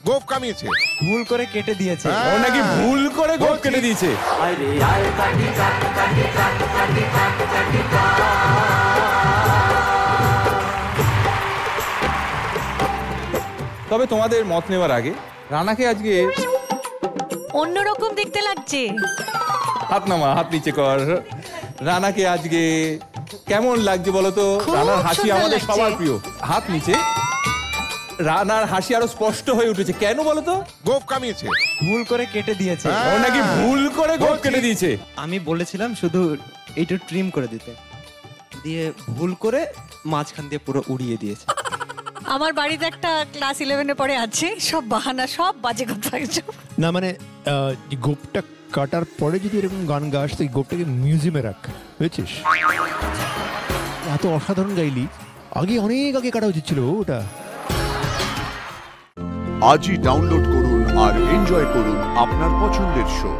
গোঁফ কামিয়েছে, ভুল করে কেটে দিয়েছে। ও নাকি ভুল করে গোঁফ কেটে দিয়েছে। তবে তোমাদের মত নেওয়ার আগে রানাকে আজকে অন্যরকম দেখতে লাগছে। হাত নামা, হাত নিচে কর। রানাকে আজকে কেমন লাগছে বলো তো? খুব রানার হাসি সুন্দর আমাদের লাগছে। সবার প্রিয়। হাত নিচে। রানার হাসি আরো স্পষ্ট হয়ে উঠেছে। কেন বলো তো? গোঁফ কামিয়েছে। ভুল করে কেটে দিয়েছে। ও নাকি ভুল করে গোঁফ কেটে দিয়েছে। আমি বলেছিলাম শুধু এইটা ট্রিম করে দিতে, দিয়ে ভুল করে মাঝখান দিয়ে পুরো উড়িয়ে দিয়েছে। আমার বাড়িতে একটা ক্লাস 11-এ পড়ে আছে, সব বাহানা, সব বাজে কথা। না মানে গোপটা কাটার পরে যদি এরকম গান গাস তো গোপটাকে মিউজিয়ামে রাখ, বুঝেছিস? এত অসাধারণ গাইলি, আগে অনেক আগে কাটা উচিত ছিল ওটা। আজই ডাউনলোড করুন আর এনজয় করুন আপনার পছন্দের শো।